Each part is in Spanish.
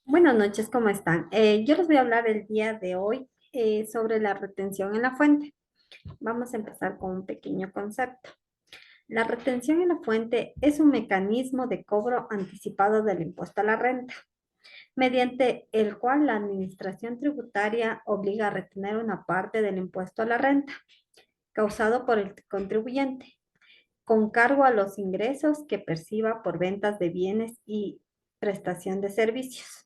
Buenas noches, ¿cómo están? Yo les voy a hablar el día de hoy sobre la retención en la fuente. Vamos a empezar con un pequeño concepto. La retención en la fuente es un mecanismo de cobro anticipado del impuesto a la renta, mediante el cual la administración tributaria obliga a retener una parte del impuesto a la renta causado por el contribuyente, con cargo a los ingresos que perciba por ventas de bienes y prestación de servicios.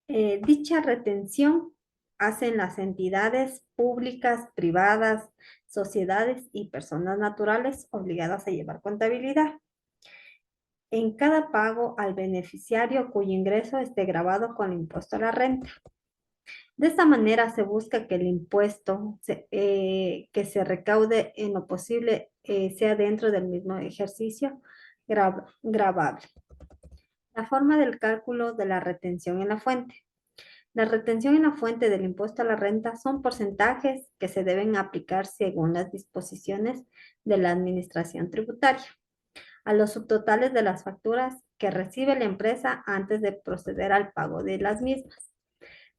Dicha retención hacen las entidades públicas, privadas, sociedades y personas naturales obligadas a llevar contabilidad en cada pago al beneficiario cuyo ingreso esté grabado con el impuesto a la renta. De esta manera se busca que el impuesto que se recaude en lo posible sea dentro del mismo ejercicio gravable. La forma del cálculo de la retención en la fuente. La retención en la fuente del impuesto a la renta son porcentajes que se deben aplicar según las disposiciones de la administración tributaria a los subtotales de las facturas que recibe la empresa antes de proceder al pago de las mismas.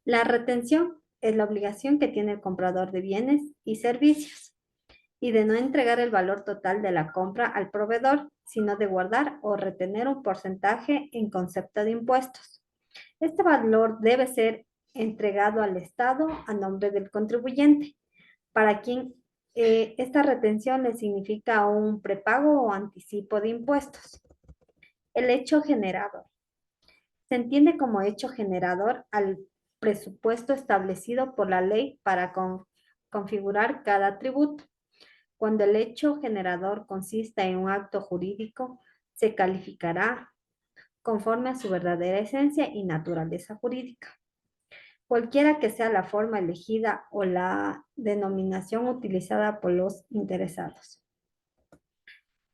La retención es la obligación que tiene el comprador de bienes y servicios y de no entregar el valor total de la compra al proveedor, sino de guardar o retener un porcentaje en concepto de impuestos. Este valor debe ser entregado al Estado a nombre del contribuyente, para quien esta retención le significa un prepago o anticipo de impuestos. El hecho generador. Se entiende como hecho generador al presupuesto establecido por la ley para configurar cada tributo. Cuando el hecho generador consista en un acto jurídico, se calificará conforme a su verdadera esencia y naturaleza jurídica. Cualquiera que sea la forma elegida o la denominación utilizada por los interesados.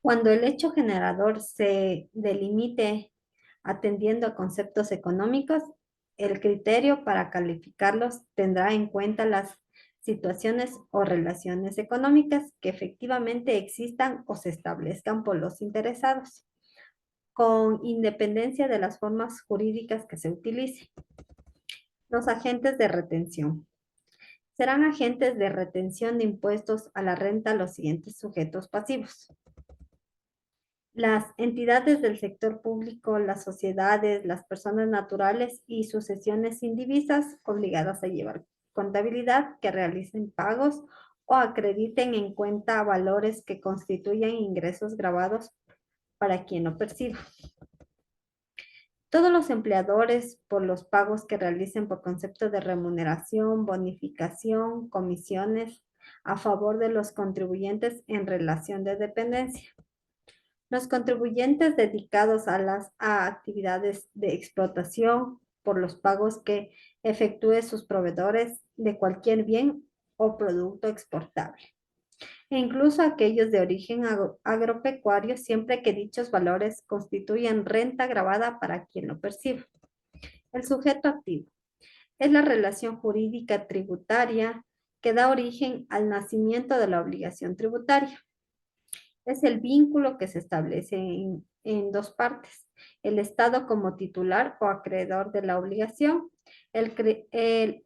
Cuando el hecho generador se delimite atendiendo a conceptos económicos, el criterio para calificarlos tendrá en cuenta las situaciones o relaciones económicas que efectivamente existan o se establezcan por los interesados, con independencia de las formas jurídicas que se utilicen. Los agentes de retención. Serán agentes de retención de impuestos a la renta los siguientes sujetos pasivos: las entidades del sector público, las sociedades, las personas naturales y sucesiones indivisas obligadas a llevar contabilidad, que realicen pagos o acrediten en cuenta valores que constituyan ingresos grabados para quien lo perciba. Todos los empleadores por los pagos que realicen por concepto de remuneración, bonificación, comisiones a favor de los contribuyentes en relación de dependencia. Los contribuyentes dedicados a actividades de explotación por los pagos que efectúe sus proveedores de cualquier bien o producto exportable, e incluso aquellos de origen agropecuario, siempre que dichos valores constituyan renta grabada para quien lo perciba. El sujeto activo es la relación jurídica tributaria que da origen al nacimiento de la obligación tributaria. Es el vínculo que se establece en dos partes: el Estado como titular o acreedor de la obligación, el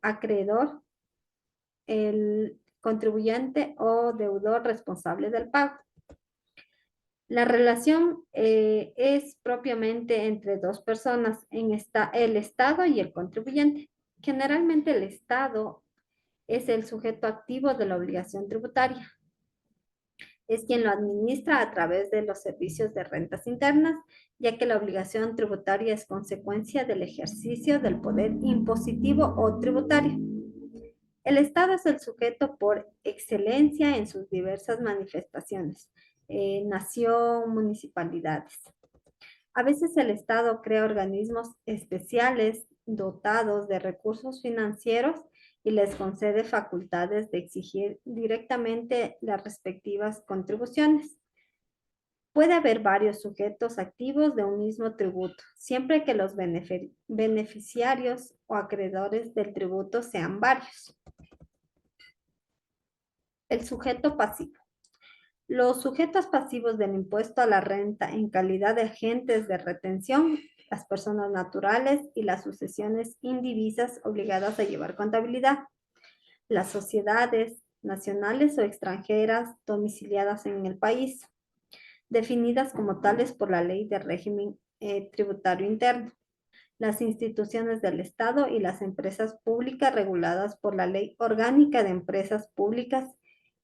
acreedor, el contribuyente o deudor responsable del pago. La relación es propiamente entre dos personas, el Estado y el contribuyente. Generalmente el Estado es el sujeto activo de la obligación tributaria. Es quien lo administra a través de los servicios de rentas internas, ya que la obligación tributaria es consecuencia del ejercicio del poder impositivo o tributario. El Estado es el sujeto por excelencia en sus diversas manifestaciones: nación, municipalidades. A veces el Estado crea organismos especiales dotados de recursos financieros y les concede facultades de exigir directamente las respectivas contribuciones. Puede haber varios sujetos activos de un mismo tributo, siempre que los beneficiarios o acreedores del tributo sean varios. El sujeto pasivo. Los sujetos pasivos del impuesto a la renta en calidad de agentes de retención las personas naturales y las sucesiones indivisas obligadas a llevar contabilidad, las sociedades nacionales o extranjeras domiciliadas en el país, definidas como tales por la Ley de Régimen Tributario Interno, las instituciones del Estado y las empresas públicas reguladas por la Ley Orgánica de Empresas Públicas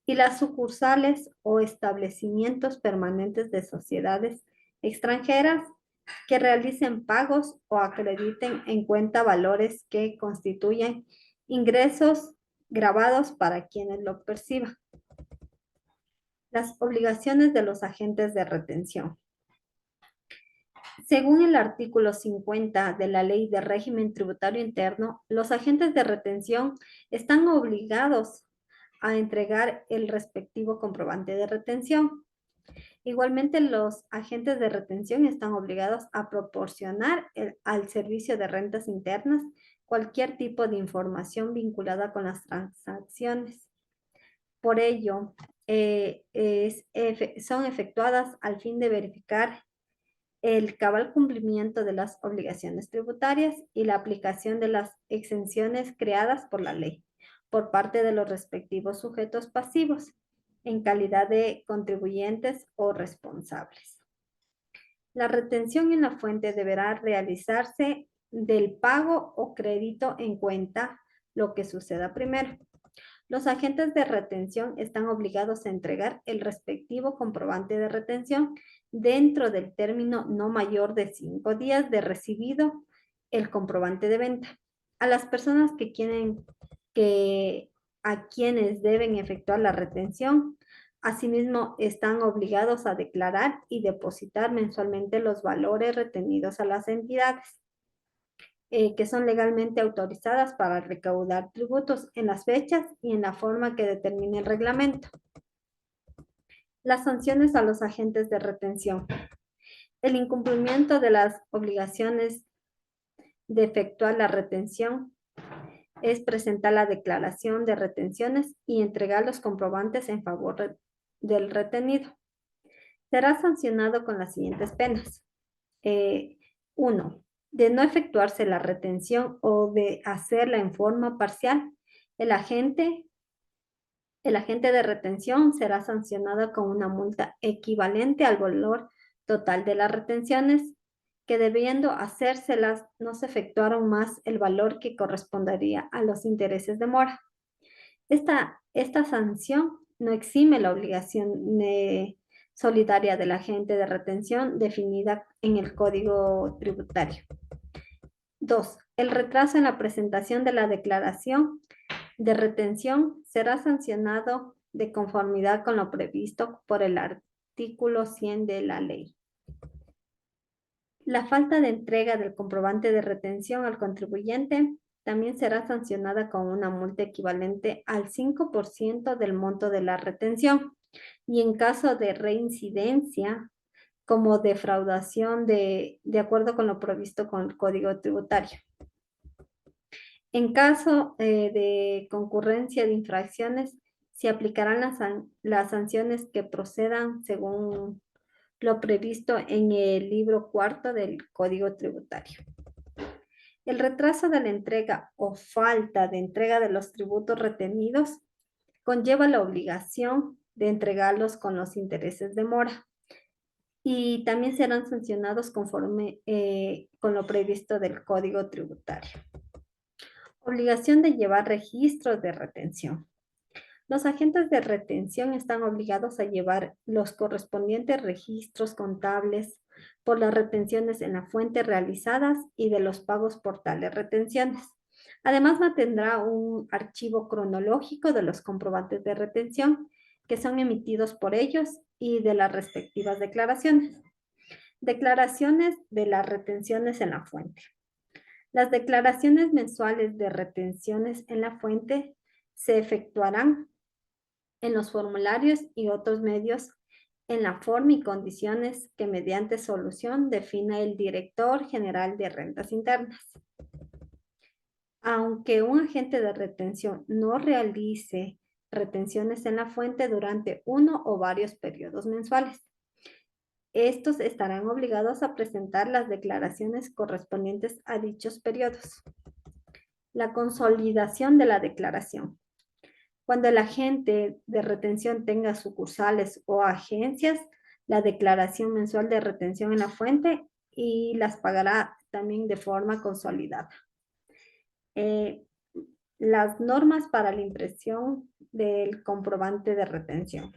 y las sucursales o establecimientos permanentes de sociedades extranjeras que realicen pagos o acrediten en cuenta valores que constituyen ingresos grabados para quienes lo perciban. Las obligaciones de los agentes de retención. Según el artículo 50 de la Ley de Régimen Tributario Interno, los agentes de retención están obligados a entregar el respectivo comprobante de retención. Igualmente, los agentes de retención están obligados a proporcionar al Servicio de Rentas Internas cualquier tipo de información vinculada con las transacciones. Por ello, son efectuadas al fin de verificar el cabal cumplimiento de las obligaciones tributarias y la aplicación de las exenciones creadas por la ley por parte de los respectivos sujetos pasivos en calidad de contribuyentes o responsables. La retención en la fuente deberá realizarse del pago o crédito en cuenta, lo que suceda primero. Los agentes de retención están obligados a entregar el respectivo comprobante de retención dentro del término no mayor de 5 días de recibido el comprobante de venta. A las personas a quienes deben efectuar la retención, asimismo están obligados a declarar y depositar mensualmente los valores retenidos a las entidades que son legalmente autorizadas para recaudar tributos en las fechas y en la forma que determine el reglamento. Las sanciones a los agentes de retención. El incumplimiento de las obligaciones de efectuar la retención es presentar la declaración de retenciones y entregar los comprobantes en favor del retenido. Será sancionado con las siguientes penas. 1. De no efectuarse la retención o de hacerla en forma parcial, el agente de retención será sancionado con una multa equivalente al valor total de las retenciones, que debiendo hacérselas no se efectuaron más el valor que correspondería a los intereses de mora. Esta sanción no exime la obligación solidaria del agente de retención definida en el Código Tributario. 2. El retraso en la presentación de la declaración de retención será sancionado de conformidad con lo previsto por el artículo 100 de la ley. La falta de entrega del comprobante de retención al contribuyente también será sancionada con una multa equivalente al 5% del monto de la retención y en caso de reincidencia como defraudación de acuerdo con lo previsto con el Código Tributario. En caso de concurrencia de infracciones, se aplicarán las sanciones que procedan según lo previsto en el libro cuarto del Código Tributario. El retraso de la entrega o falta de entrega de los tributos retenidos conlleva la obligación de entregarlos con los intereses de mora y también serán sancionados conforme con lo previsto del Código Tributario. Obligación de llevar registros de retención. Los agentes de retención están obligados a llevar los correspondientes registros contables por las retenciones en la fuente realizadas y de los pagos por tales retenciones. Además, mantendrá un archivo cronológico de los comprobantes de retención que son emitidos por ellos y de las respectivas declaraciones. Declaraciones de las retenciones en la fuente. Las declaraciones mensuales de retenciones en la fuente se efectuarán en los formularios y otros medios en la forma y condiciones que mediante solución defina el Director General de Rentas Internas. Aunque un agente de retención no realice retenciones en la fuente durante uno o varios periodos mensuales, Estos estarán obligados a presentar las declaraciones correspondientes a dichos periodos. La consolidación de la declaración. Cuando el agente de retención tenga sucursales o agencias, la declaración mensual de retención en la fuente y las pagará también de forma consolidada. Las normas para la impresión del comprobante de retención.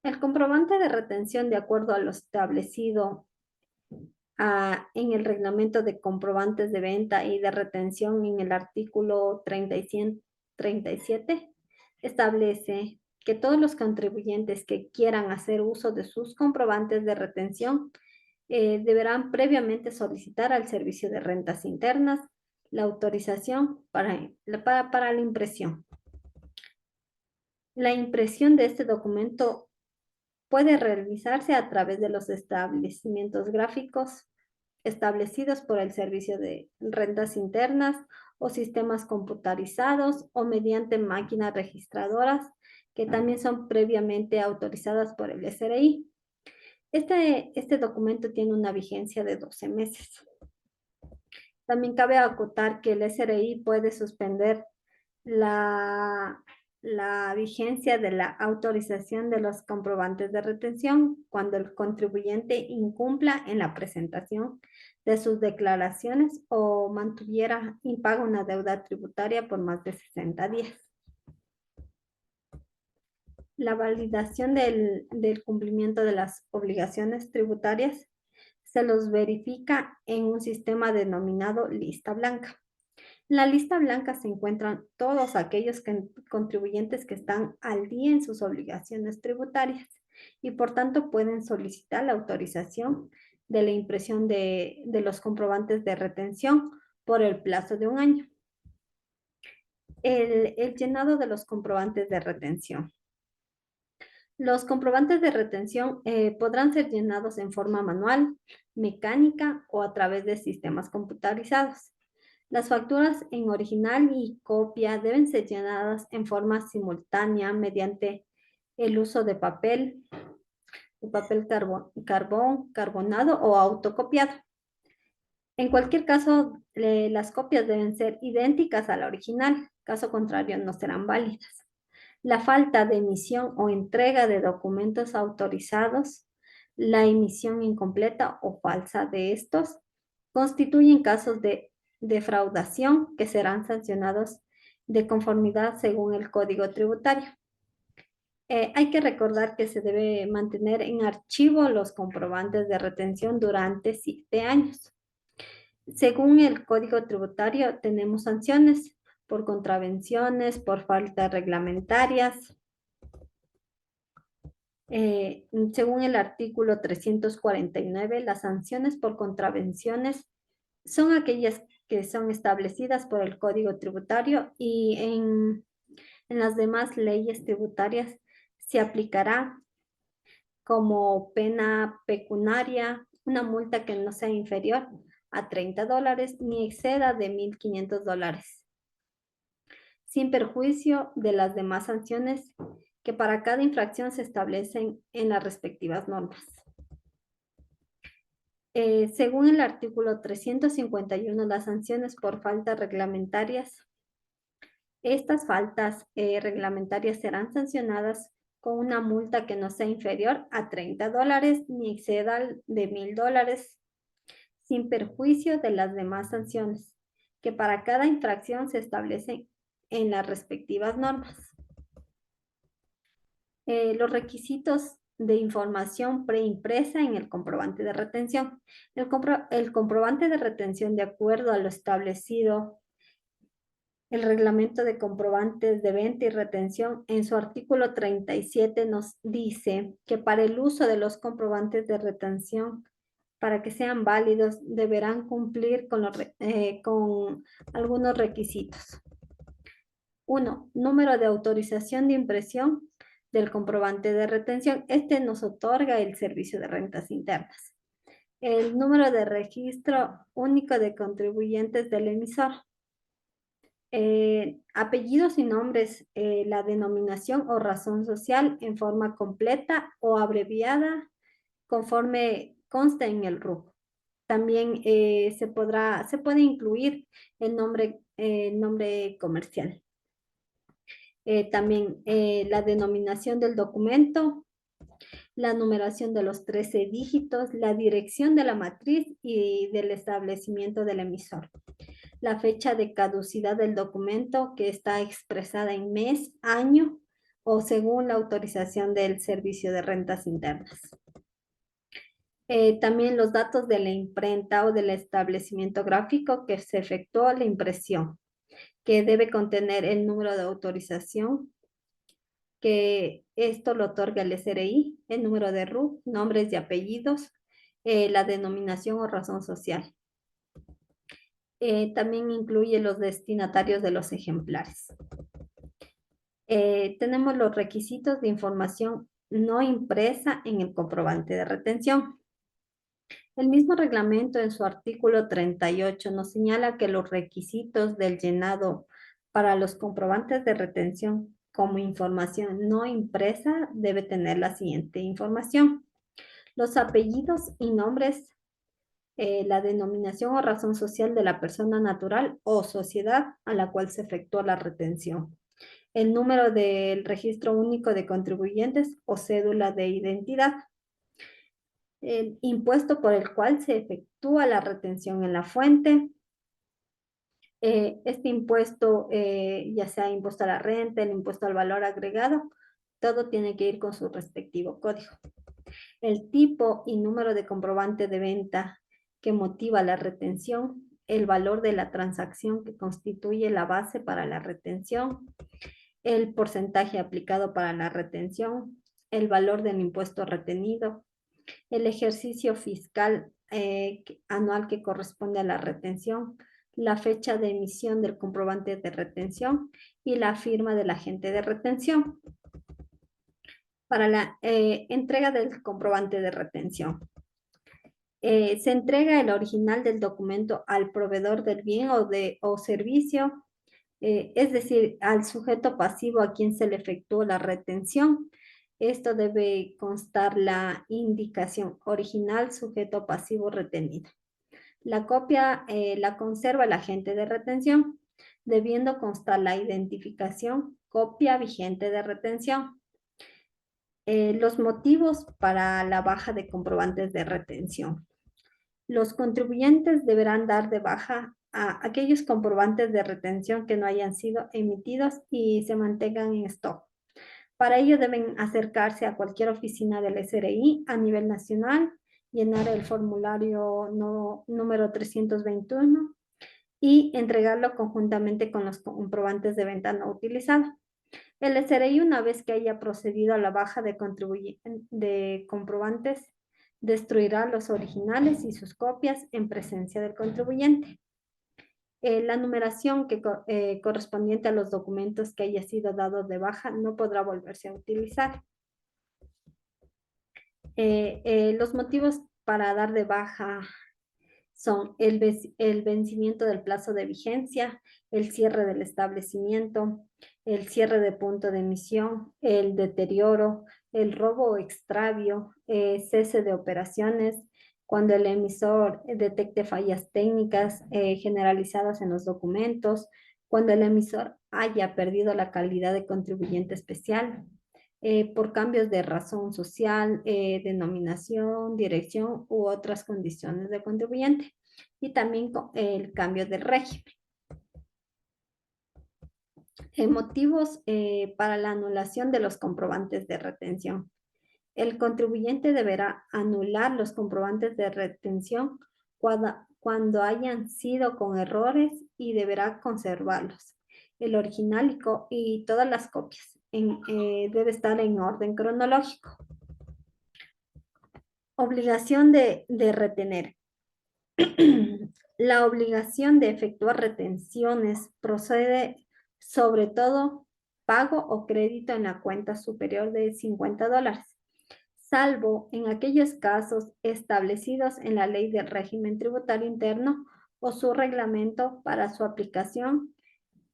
El comprobante de retención, de acuerdo a lo establecido en el reglamento de comprobantes de venta y de retención en el artículo 37, establece que todos los contribuyentes que quieran hacer uso de sus comprobantes de retención deberán previamente solicitar al Servicio de Rentas Internas la autorización para la impresión. La impresión de este documento puede realizarse a través de los establecimientos gráficos establecidos por el Servicio de Rentas Internas o sistemas computarizados o mediante máquinas registradoras que también son previamente autorizadas por el SRI. Este documento tiene una vigencia de 12 meses. También cabe acotar que el SRI puede suspender la vigencia de la autorización de los comprobantes de retención cuando el contribuyente incumpla en la presentación de sus declaraciones o mantuviera impago una deuda tributaria por más de 60 días. La validación del cumplimiento de las obligaciones tributarias se los verifica en un sistema denominado lista blanca. En la lista blanca se encuentran todos aquellos contribuyentes que están al día en sus obligaciones tributarias y por tanto pueden solicitar la autorización de la impresión de los comprobantes de retención por el plazo de un año. El llenado de los comprobantes de retención. Los comprobantes de retención podrán ser llenados en forma manual, mecánica o a través de sistemas computarizados. Las facturas en original y copia deben ser llenadas en forma simultánea mediante el uso de papel carbonado o autocopiado. En cualquier caso, las copias deben ser idénticas a la original, caso contrario no serán válidas. La falta de emisión o entrega de documentos autorizados, la emisión incompleta o falsa de estos, constituyen casos de defraudación que serán sancionados de conformidad según el Código Tributario. Hay que recordar que se debe mantener en archivo los comprobantes de retención durante 7 años. Según el Código Tributario, tenemos sanciones por contravenciones, por faltas reglamentarias. Según el artículo 349, las sanciones por contravenciones son aquellas que son establecidas por el Código Tributario y en las demás leyes tributarias se aplicará como pena pecuniaria una multa que no sea inferior a $30 ni exceda de $1,500, sin perjuicio de las demás sanciones que para cada infracción se establecen en las respectivas normas. Según el artículo 351, las sanciones por faltas reglamentarias, estas faltas reglamentarias serán sancionadas con una multa que no sea inferior a $30 ni exceda de $1,000, sin perjuicio de las demás sanciones, que para cada infracción se establecen en las respectivas normas. Los requisitos de información preimpresa en el comprobante de retención. El comprobante de retención, de acuerdo a lo establecido el reglamento de comprobantes de venta y retención, en su artículo 37 nos dice que para el uso de los comprobantes de retención, para que sean válidos, deberán cumplir con algunos requisitos. 1. Número de autorización de impresión del comprobante de retención. Este nos otorga el Servicio de Rentas Internas. El número de registro único de contribuyentes del emisor. Apellidos y nombres, la denominación o razón social en forma completa o abreviada conforme consta en el RUC. También se puede incluir el nombre comercial. También la denominación del documento, la numeración de los 13 dígitos, la dirección de la matriz y del establecimiento del emisor. La fecha de caducidad del documento que está expresada en mes, año o según la autorización del Servicio de Rentas Internas. También los datos de la imprenta o del establecimiento gráfico que se efectuó la impresión, que debe contener el número de autorización, que esto lo otorga el SRI, el número de RUC, nombres y apellidos, la denominación o razón social. También incluye los destinatarios de los ejemplares. Tenemos los requisitos de información no impresa en el comprobante de retención. El mismo reglamento en su artículo 38 nos señala que los requisitos del llenado para los comprobantes de retención como información no impresa debe tener la siguiente información: los apellidos y nombres, la denominación o razón social de la persona natural o sociedad a la cual se efectúa la retención, el número del registro único de contribuyentes o cédula de identidad, el impuesto por el cual se efectúa la retención en la fuente. Este impuesto, ya sea impuesto a la renta, el impuesto al valor agregado, todo tiene que ir con su respectivo código. El tipo y número de comprobante de venta que motiva la retención, el valor de la transacción que constituye la base para la retención, el porcentaje aplicado para la retención, el valor del impuesto retenido, el ejercicio fiscal anual que corresponde a la retención, la fecha de emisión del comprobante de retención y la firma del agente de retención. Para la entrega del comprobante de retención, se entrega el original del documento al proveedor del bien o servicio, es decir, al sujeto pasivo a quien se le efectuó la retención. Esto debe constar la indicación original, sujeto pasivo retenido. La copia la conserva el agente de retención, debiendo constar la identificación, copia vigente de retención. Los motivos para la baja de comprobantes de retención. Los contribuyentes deberán dar de baja a aquellos comprobantes de retención que no hayan sido emitidos y se mantengan en stock. Para ello deben acercarse a cualquier oficina del SRI a nivel nacional, llenar el formulario número 321 y entregarlo conjuntamente con los comprobantes de venta no utilizados. El SRI, una vez que haya procedido a la baja de comprobantes, destruirá los originales y sus copias en presencia del contribuyente. La numeración correspondiente a los documentos que haya sido dado de baja no podrá volverse a utilizar. Los motivos para dar de baja son el vencimiento del plazo de vigencia, el cierre del establecimiento, el cierre de punto de emisión, el deterioro, el robo o extravio, cese de operaciones, cuando el emisor detecte fallas técnicas generalizadas en los documentos, cuando el emisor haya perdido la calidad de contribuyente especial, por cambios de razón social, denominación, dirección u otras condiciones de contribuyente, y también el cambio de régimen. Motivos para la anulación de los comprobantes de retención. El contribuyente deberá anular los comprobantes de retención cuando hayan sido con errores y deberá conservarlos. El original y todas las copias debe estar en orden cronológico. Obligación de retener. La obligación de efectuar retenciones procede sobre todo pago o crédito en la cuenta superior de $50, salvo en aquellos casos establecidos en la Ley del Régimen Tributario Interno o su reglamento para su aplicación,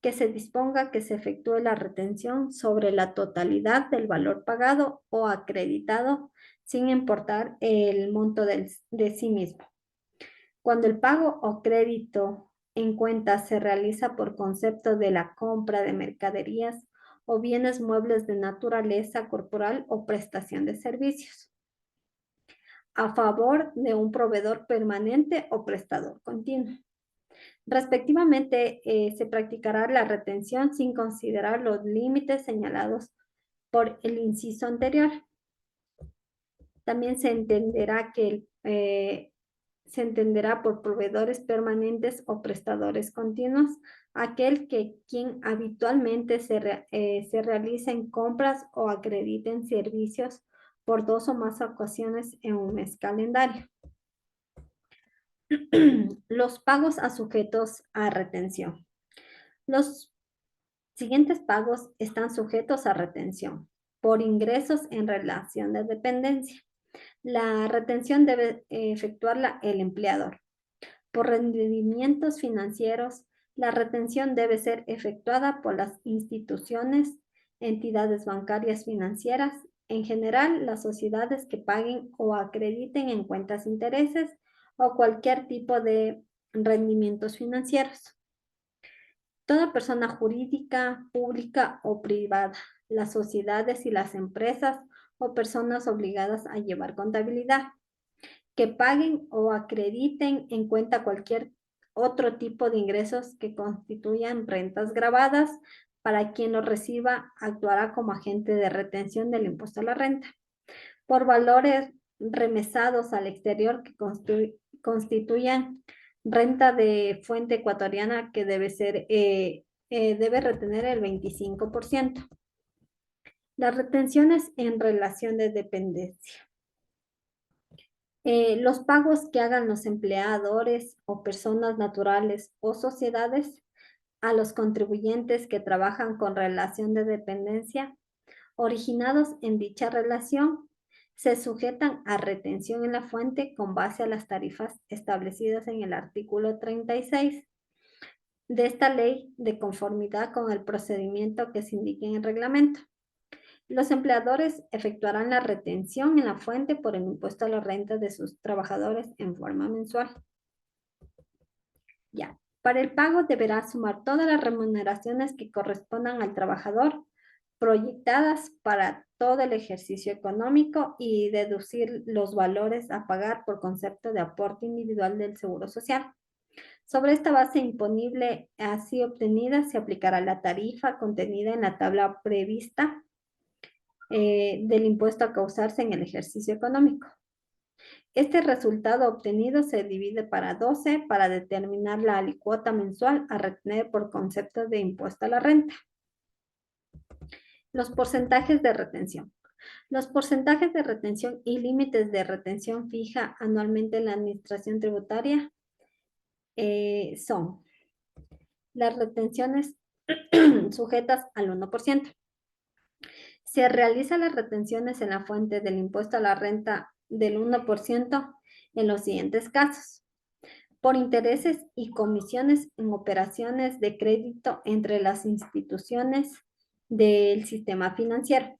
que se disponga que se efectúe la retención sobre la totalidad del valor pagado o acreditado sin importar el monto de sí mismo. Cuando el pago o crédito en cuenta se realiza por concepto de la compra de mercaderías o bienes muebles de naturaleza corporal o prestación de servicios a favor de un proveedor permanente o prestador continuo. Respectivamente, se practicará la retención sin considerar los límites señalados por el inciso anterior. También se entenderá se entenderá por proveedores permanentes o prestadores continuos aquel que quien habitualmente se realicen compras o acrediten servicios por 2 o más ocasiones en un mes calendario. Los pagos a sujetos a retención. Los siguientes pagos están sujetos a retención por ingresos en relación de dependencia. La retención debe efectuarla el empleador. Por rendimientos financieros, la retención debe ser efectuada por las instituciones, entidades bancarias financieras, en general las sociedades que paguen o acrediten en cuentas intereses o cualquier tipo de rendimientos financieros. Toda persona jurídica, pública o privada, las sociedades y las empresas o personas obligadas a llevar contabilidad, que paguen o acrediten en cuenta cualquier otro tipo de ingresos que constituyan rentas grabadas, para quien lo reciba actuará como agente de retención del impuesto a la renta, por valores remesados al exterior que constituyan renta de fuente ecuatoriana que debe retener el 25%. Las retenciones en relación de dependencia. Los pagos que hagan los empleadores o personas naturales o sociedades a los contribuyentes que trabajan con relación de dependencia originados en dicha relación se sujetan a retención en la fuente con base a las tarifas establecidas en el artículo 36 de esta ley, de conformidad con el procedimiento que se indique en el reglamento. Los empleadores efectuarán la retención en la fuente por el impuesto a la renta de sus trabajadores en forma mensual. Ya. Para el pago deberá sumar todas las remuneraciones que correspondan al trabajador proyectadas para todo el ejercicio económico y deducir los valores a pagar por concepto de aporte individual del Seguro Social. Sobre esta base imponible así obtenida se aplicará la tarifa contenida en la tabla prevista del impuesto a causarse en el ejercicio económico. Este resultado obtenido se divide para 12 para determinar la alicuota mensual a retener por concepto de impuesto a la renta. Los porcentajes de retención. Los porcentajes de retención y límites de retención fija anualmente en la Administración Tributaria son las retenciones sujetas al 1%. Se realizan las retenciones en la fuente del impuesto a la renta del 1% en los siguientes casos: por intereses y comisiones en operaciones de crédito entre las instituciones del sistema financiero,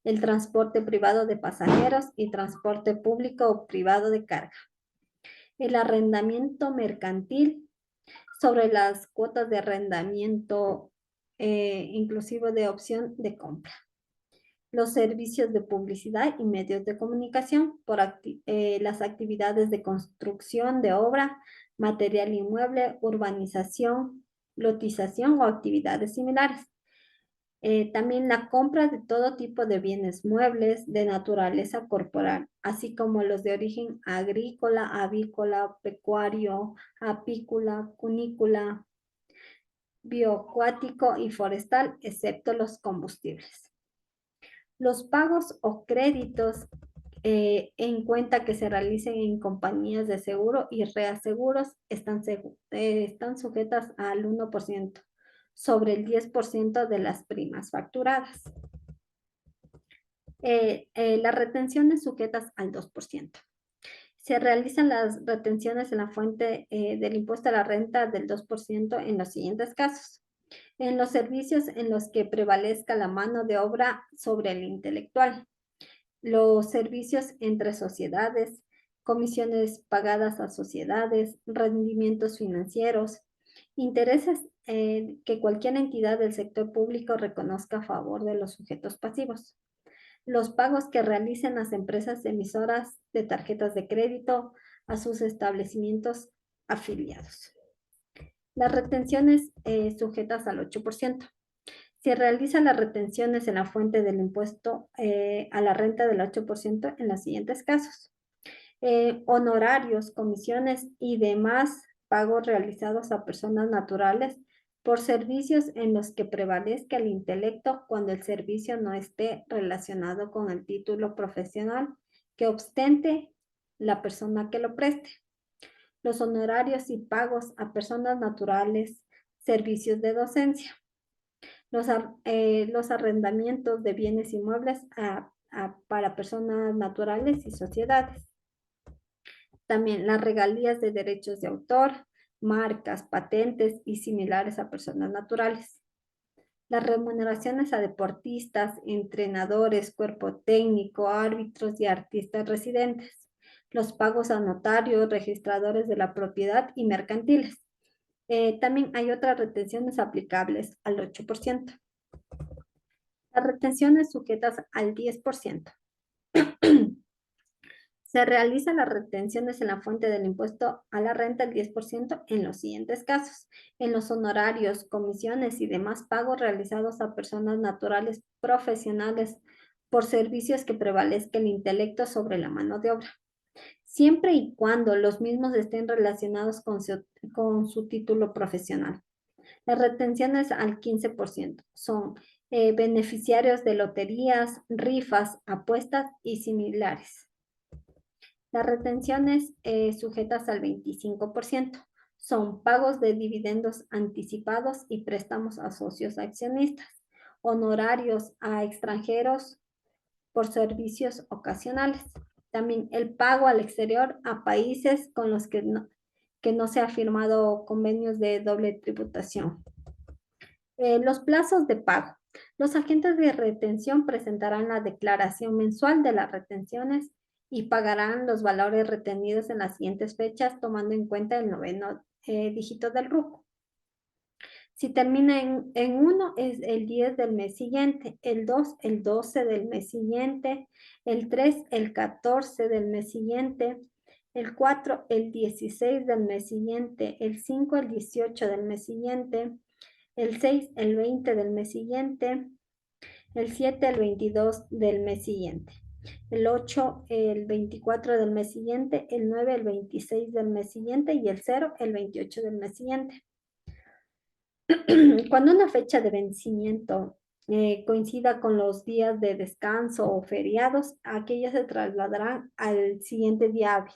el transporte privado de pasajeros y transporte público o privado de carga, el arrendamiento mercantil, sobre las cuotas de arrendamiento inclusive de opción de compra, los servicios de publicidad y medios de comunicación por las actividades de construcción de obra, material inmueble, urbanización, lotización o actividades similares. También la compra de todo tipo de bienes muebles de naturaleza corporal, así como los de origen agrícola, avícola, pecuario, apícola, cunícola, bioacuático y forestal, excepto los combustibles. Los pagos o créditos en cuenta que se realicen en compañías de seguro y reaseguros están sujetas al 1% sobre el 10% de las primas facturadas. Las retenciones sujetas al 2%. Se realizan las retenciones en la fuente del impuesto a la renta del 2% en los siguientes casos: en los servicios en los que prevalezca la mano de obra sobre el intelectual, los servicios entre sociedades, comisiones pagadas a sociedades, rendimientos financieros, intereses que cualquier entidad del sector público reconozca a favor de los sujetos pasivos, los pagos que realicen las empresas emisoras de tarjetas de crédito a sus establecimientos afiliados. Las retenciones sujetas al 8%. Se realizan las retenciones en la fuente del impuesto a la renta del 8% en los siguientes casos. Honorarios, comisiones y demás pagos realizados a personas naturales por servicios en los que prevalezca el intelecto cuando el servicio no esté relacionado con el título profesional que ostente la persona que lo preste. Los honorarios y pagos a personas naturales, servicios de docencia. Los arrendamientos de bienes inmuebles para personas naturales y sociedades. También las regalías de derechos de autor, marcas, patentes y similares a personas naturales. Las remuneraciones a deportistas, entrenadores, cuerpo técnico, árbitros y artistas residentes. Los pagos a notarios, registradores de la propiedad y mercantiles. También hay otras retenciones aplicables al 8%. Las retenciones sujetas al 10%. Se realizan las retenciones en la fuente del impuesto a la renta el 10% en los siguientes casos: en los honorarios, comisiones y demás pagos realizados a personas naturales profesionales por servicios que prevalezca el intelecto sobre la mano de obra, siempre y cuando los mismos estén relacionados con su título profesional. Las retenciones al 15% son beneficiarios de loterías, rifas, apuestas y similares. Las retenciones sujetas al 25% son pagos de dividendos anticipados y préstamos a socios accionistas, honorarios a extranjeros por servicios ocasionales. También el pago al exterior a países con los que no se ha firmado convenios de doble tributación. Los plazos de pago. Los agentes de retención presentarán la declaración mensual de las retenciones y pagarán los valores retenidos en las siguientes fechas, tomando en cuenta el noveno dígito del RUC. Si termina en 1, es el 10 del mes siguiente, el 2, el 12 del mes siguiente, el 3, el 14 del mes siguiente, el 4, el 16 del mes siguiente, el 5, el 18 del mes siguiente, el 6, el 20 del mes siguiente, el 7, el 22 del mes siguiente, el 8, el 24 del mes siguiente, el 9, el 26 del mes siguiente y el 0, el 28 del mes siguiente. Cuando una fecha de vencimiento coincida con los días de descanso o feriados, aquellas se trasladarán al siguiente día hábil.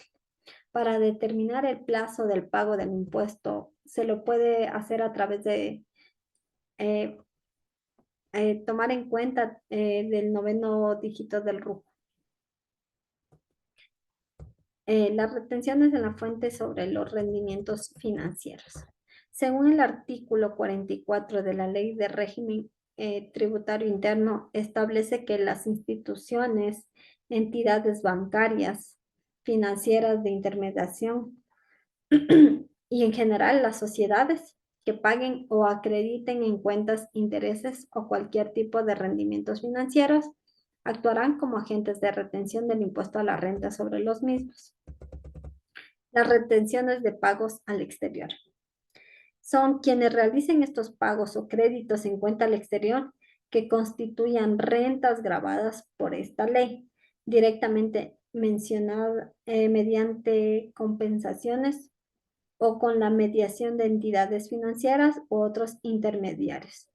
Para determinar el plazo del pago del impuesto, se lo puede hacer a través de tomar en cuenta del noveno dígito del RUC. Las retenciones en la fuente sobre los rendimientos financieros. Según el artículo 44 de la Ley de Régimen Tributario Interno, establece que las instituciones, entidades bancarias, financieras de intermediación y en general las sociedades que paguen o acrediten en cuentas intereses o cualquier tipo de rendimientos financieros actuarán como agentes de retención del impuesto a la renta sobre los mismos. Las retenciones de pagos al exterior. Son quienes realicen estos pagos o créditos en cuenta al exterior que constituyan rentas gravadas por esta ley, directamente mencionada mediante compensaciones o con la mediación de entidades financieras u otros intermediarios.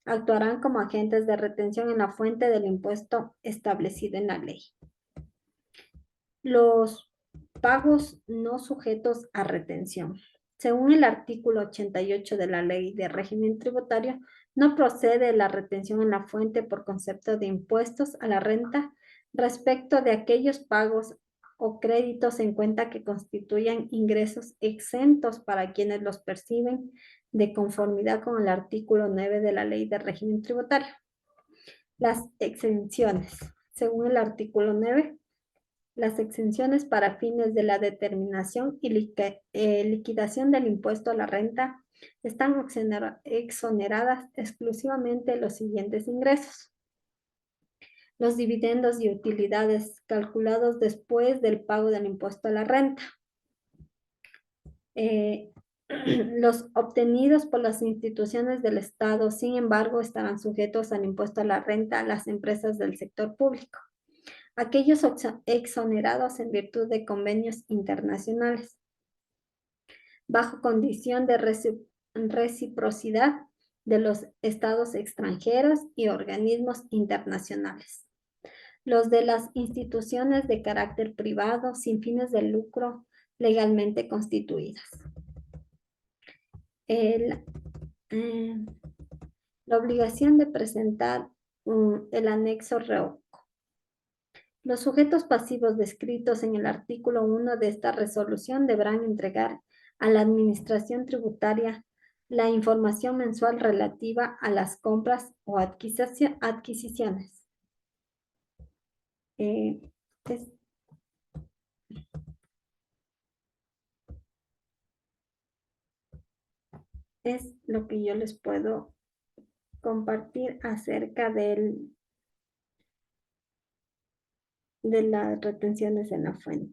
Actuarán como agentes de retención en la fuente del impuesto establecido en la ley. Los pagos no sujetos a retención. Según el artículo 88 de la Ley de Régimen Tributario, no procede la retención en la fuente por concepto de impuestos a la renta respecto de aquellos pagos o créditos en cuenta que constituyan ingresos exentos para quienes los perciben de conformidad con el artículo 9 de la Ley de Régimen Tributario. Las exenciones. Según el artículo 9, las exenciones para fines de la determinación y liquidación del impuesto a la renta están exoneradas exclusivamente los siguientes ingresos: los dividendos y utilidades calculados después del pago del impuesto a la renta, los obtenidos por las instituciones del Estado, sin embargo, estarán sujetos al impuesto a la renta a las empresas del sector público, aquellos exonerados en virtud de convenios internacionales, bajo condición de reciprocidad de los estados extranjeros y organismos internacionales. Los de las instituciones de carácter privado sin fines de lucro legalmente constituidas. La obligación de presentar el anexo REOC. Los sujetos pasivos descritos en el artículo 1 de esta resolución deberán entregar a la Administración Tributaria la información mensual relativa a las compras o adquisiciones. Es lo que yo les puedo compartir acerca de las retenciones en la fuente.